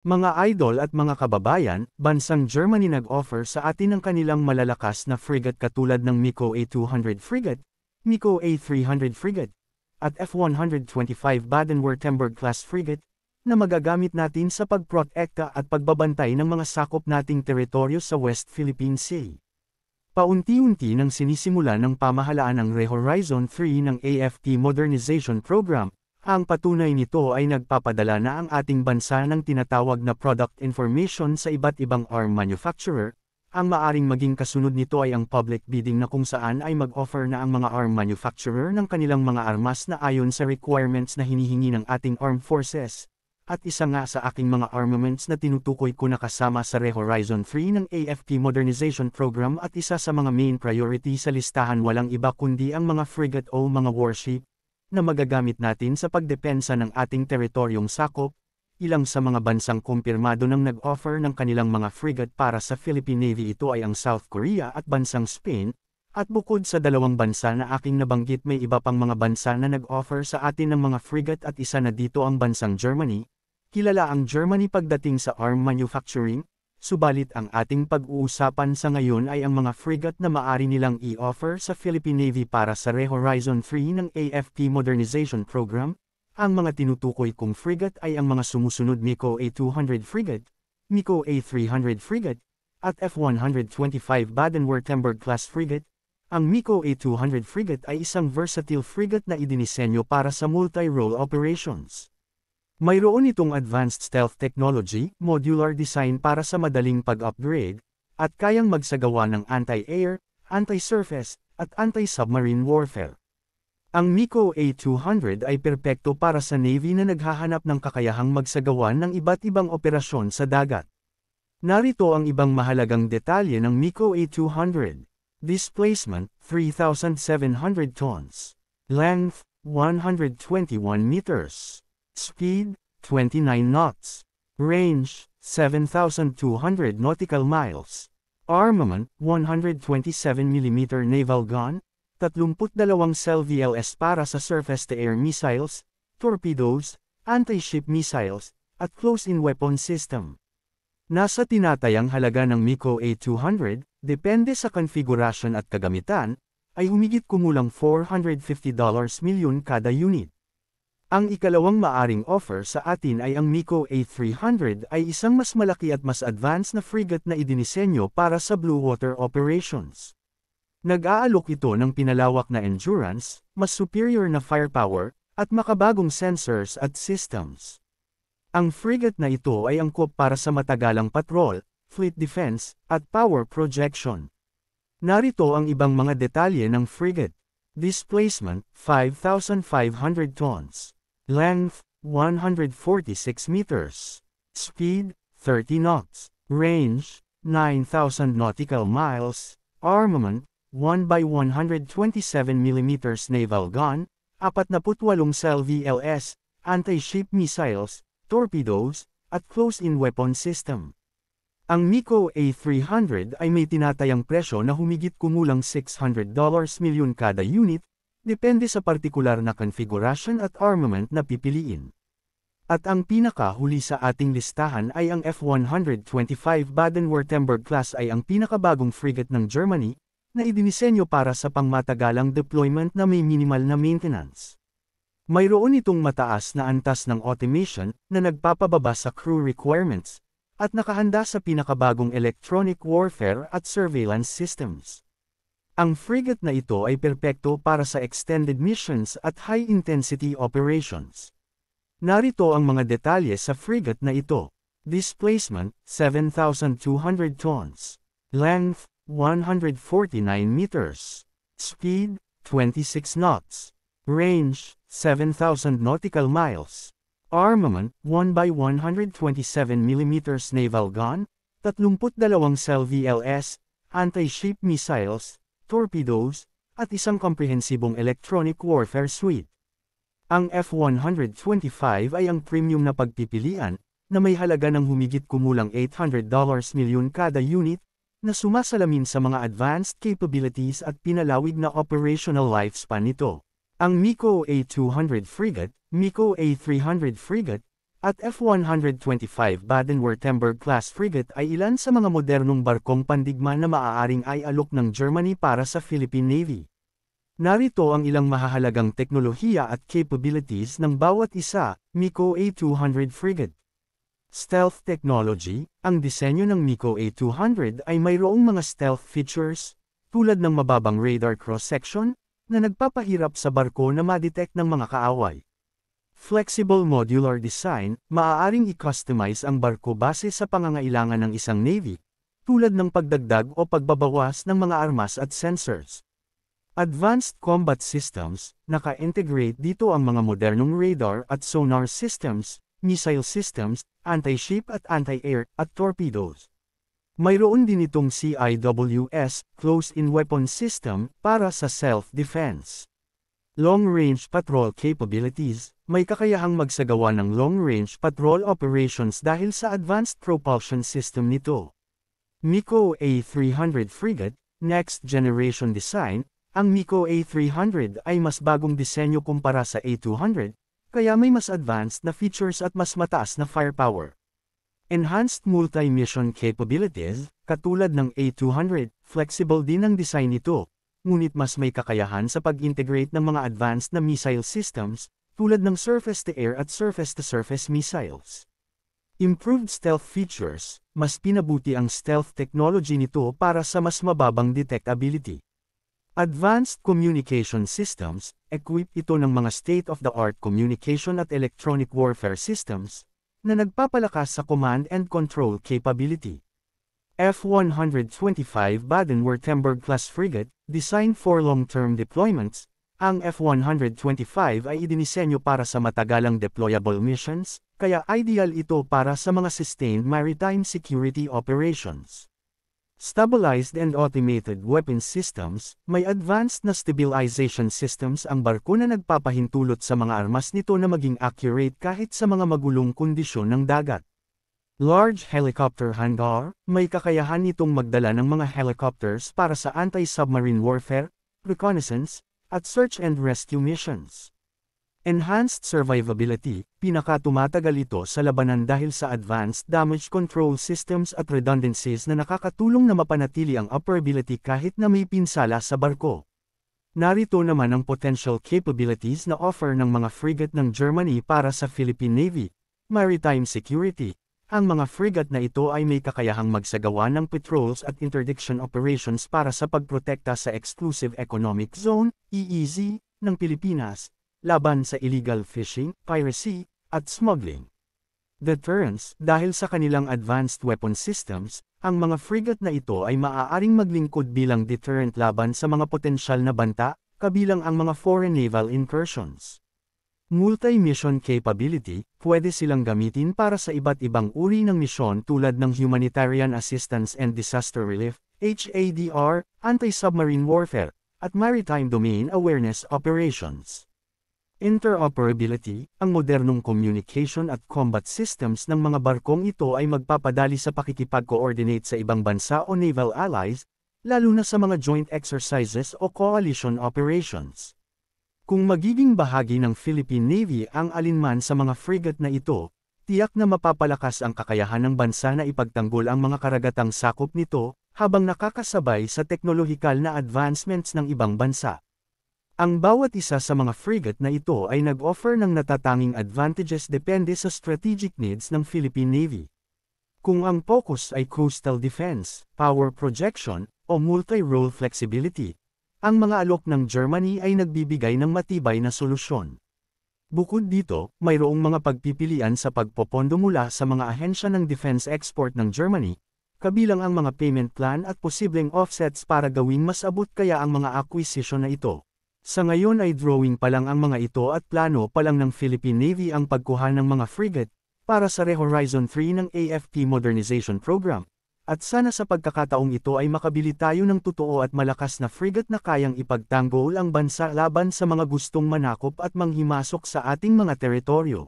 Mga idol at mga kababayan, bansang Germany nag-offer sa atin ng kanilang malalakas na frigate katulad ng MEKO A200 frigate, MEKO A300 frigate, at F125 Baden-Württemberg-class frigate, na magagamit natin sa pagprotekta at pagbabantay ng mga sakop nating teritoryo sa West Philippine Sea. Paunti-unti nang sinisimula ng pamahalaan ng Re-Horizon 3 ng AFP Modernization Program. Ang patunay nito ay nagpapadala na ang ating bansa ng tinatawag na product information sa iba't ibang arm manufacturer. Ang maaring maging kasunod nito ay ang public bidding na kung saan ay mag-offer na ang mga arm manufacturer ng kanilang mga armas na ayon sa requirements na hinihingi ng ating armed forces. At isa nga sa aking mga armaments na tinutukoy ko na kasama sa Re-Horizon 3 ng AFP Modernization Program at isa sa mga main priority sa listahan walang iba kundi ang mga frigate o mga warship na magagamit natin sa pagdepensa ng ating teritoryong sakop. Ilang sa mga bansang kumpirmado nang nag-offer ng kanilang mga frigate para sa Philippine Navy ito ay ang South Korea at bansang Spain, at bukod sa dalawang bansa na aking nabanggit may iba pang mga bansa na nag-offer sa atin ng mga frigate at isa na dito ang bansang Germany. Kilala ang Germany pagdating sa arm manufacturing, subalit ang ating pag-uusapan sa ngayon ay ang mga frigate na maaari nilang i-offer sa Philippine Navy para sa Re-Horizon 3 ng AFP Modernization Program. Ang mga tinutukoy kong frigate ay ang mga sumusunod MEKO A200 frigate, MEKO A300 frigate, at F125 Baden-Württemberg-class frigate. Ang MEKO A200 frigate ay isang versatile frigate na idinisenyo para sa multi-role operations. Mayroon itong advanced stealth technology, modular design para sa madaling pag-upgrade, at kayang magsagawa ng anti-air, anti-surface, at anti-submarine warfare. Ang MEKO A200 ay perpekto para sa Navy na naghahanap ng kakayahang magsagawa ng iba't ibang operasyon sa dagat. Narito ang ibang mahalagang detalye ng MEKO A200. Displacement, 3,700 tons. Length, 121 meters. Speed, 29 knots. Range, 7,200 nautical miles. Armament, 127mm naval gun, 32 cell VLS para sa surface-to-air missiles, torpedoes, anti-ship missiles, at close-in weapon system. Nasa tinatayang halaga ng MEKO A200, depende sa konfigurasyon at kagamitan, ay humigit kumulang $450 milyon kada unit. Ang ikalawang maaring offer sa atin ay ang MEKO A300 ay isang mas malaki at mas advanced na frigate na idinisenyo para sa blue water operations. Nag-aalok ito ng pinalawak na endurance, mas superior na firepower, at makabagong sensors at systems. Ang frigate na ito ay angkop para sa matagalang patrol, fleet defense, at power projection. Narito ang ibang mga detalye ng frigate. Displacement, 5,500 tons. Length, 146 meters. Speed, 30 knots. Range, 9,000 nautical miles. Armament, 1x127mm naval gun, 48 cell VLS, anti-ship missiles, torpedoes, at close-in weapon system. Ang MEKO A300 ay may tinatayang presyo na humigit kumulang $600 milyon kada unit, depende sa partikular na configuration at armament na pipiliin. At ang pinakahuli sa ating listahan ay ang F125 Baden-Württemberg class ay ang pinakabagong frigate ng Germany, na idinisenyo para sa pangmatagalang deployment na may minimal na maintenance. Mayroon itong mataas na antas ng automation na nagpapababa sa crew requirements, at nakahanda sa pinakabagong electronic warfare at surveillance systems. Ang frigate na ito ay perpekto para sa extended missions at high-intensity operations. Narito ang mga detalye sa frigate na ito. Displacement, 7,200 tons. Length, 149 meters. Speed, 26 knots. Range, 7,000 nautical miles. Armament, 1x127mm naval gun, 32 cell VLS, anti-ship missiles, torpedoes, at isang komprehensibong electronic warfare suite. Ang F125 ay ang premium na pagpipilian, na may halaga ng humigit kumulang $800 milyon kada unit, na sumasalamin sa mga advanced capabilities at pinalawig na operational lifespan nito. Ang MEKO A200 frigate, MEKO A300 frigate, at F-125 Baden-Württemberg-class frigate ay ilan sa mga modernong barkong pandigma na maaaring ay alok ng Germany para sa Philippine Navy. Narito ang ilang mahahalagang teknolohiya at capabilities ng bawat isa. MEKO A200 frigate. Stealth technology. Ang disenyo ng MEKO A200 ay mayroong mga stealth features, tulad ng mababang radar cross-section, na nagpapahirap sa barko na ma-detect ng mga kaaway. Flexible modular design, maaaring i-customize ang barko base sa pangangailangan ng isang navy, tulad ng pagdagdag o pagbabawas ng mga armas at sensors. Advanced combat systems, naka-integrate dito ang mga modernong radar at sonar systems, missile systems, anti-ship at anti-air, at torpedoes. Mayroon din itong CIWS, Close-in Weapon System, para sa self-defense. Long-range patrol capabilities, may kakayahang magsagawa ng long-range patrol operations dahil sa advanced propulsion system nito. MEKO A300 frigate, next generation design. Ang MEKO A300 ay mas bagong disenyo kumpara sa A200, kaya may mas advanced na features at mas mataas na firepower. Enhanced multi-mission capabilities, katulad ng A200, flexible din ang design nito, ngunit mas may kakayahan sa pag-integrate ng mga advanced na missile systems, tulad ng surface-to-air at surface-to-surface missiles. Improved stealth features, mas pinabuti ang stealth technology nito para sa mas mababang detectability. Advanced communication systems, equip ito ng mga state-of-the-art communication at electronic warfare systems, na nagpapalakas sa command and control capability. F-125 Baden-Württemberg-class frigate, designed for long-term deployments. Ang F-125 ay idinisenyo para sa matagalang deployable missions, kaya ideal ito para sa mga sustained maritime security operations. Stabilized and automated weapons systems, may advanced na stabilization systems ang barko na nagpapahintulot sa mga armas nito na maging accurate kahit sa mga magulong kondisyon ng dagat. Large helicopter hangar, may kakayahan nitong magdala ng mga helicopters para sa anti-submarine warfare, reconnaissance, at search and rescue missions. Enhanced survivability, pinakatumatagal ito sa labanan dahil sa advanced damage control systems at redundancies na nakakatulong na mapanatili ang operability kahit na may pinsala sa barko. Narito naman ang potential capabilities na offer ng mga frigate ng Germany para sa Philippine Navy. Maritime security. Ang mga frigate na ito ay may kakayahang magsagawa ng patrols at interdiction operations para sa pagprotekta sa Exclusive Economic Zone, EEZ, ng Pilipinas, laban sa illegal fishing, piracy, at smuggling. Deterrence, dahil sa kanilang advanced weapon systems, ang mga frigate na ito ay maaaring maglingkod bilang deterrent laban sa mga potensyal na banta, kabilang ang mga foreign naval incursions. Multi-mission capability, pwede silang gamitin para sa iba't ibang uri ng misyon tulad ng humanitarian assistance and disaster relief, HADR, anti-submarine warfare, at maritime domain awareness operations. Interoperability, ang modernong communication at combat systems ng mga barkong ito ay magpapadali sa pakikipag-coordinate sa ibang bansa o naval allies, lalo na sa mga joint exercises o coalition operations. Kung magiging bahagi ng Philippine Navy ang alinman sa mga frigate na ito, tiyak na mapapalakas ang kakayahan ng bansa na ipagtanggol ang mga karagatang sakop nito, habang nakakasabay sa teknolohikal na advancements ng ibang bansa. Ang bawat isa sa mga frigate na ito ay nag-offer ng natatanging advantages depende sa strategic needs ng Philippine Navy. Kung ang focus ay coastal defense, power projection, o multi-role flexibility, ang mga alok ng Germany ay nagbibigay ng matibay na solusyon. Bukod dito, mayroong mga pagpipilian sa pagpopondo mula sa mga ahensya ng defense export ng Germany, kabilang ang mga payment plan at posibleng offsets para gawing mas abot kaya ang mga acquisition na ito. Sa ngayon ay drawing pa lang ang mga ito at plano pa lang ng Philippine Navy ang pagkuha ng mga frigate para sa Re-Horizon 3 ng AFP Modernization Program. At sana sa pagkakataong ito ay makabili tayo ng totoo at malakas na frigate na kayang ipagtanggol ang bansa laban sa mga gustong manakop at manghimasok sa ating mga teritoryo.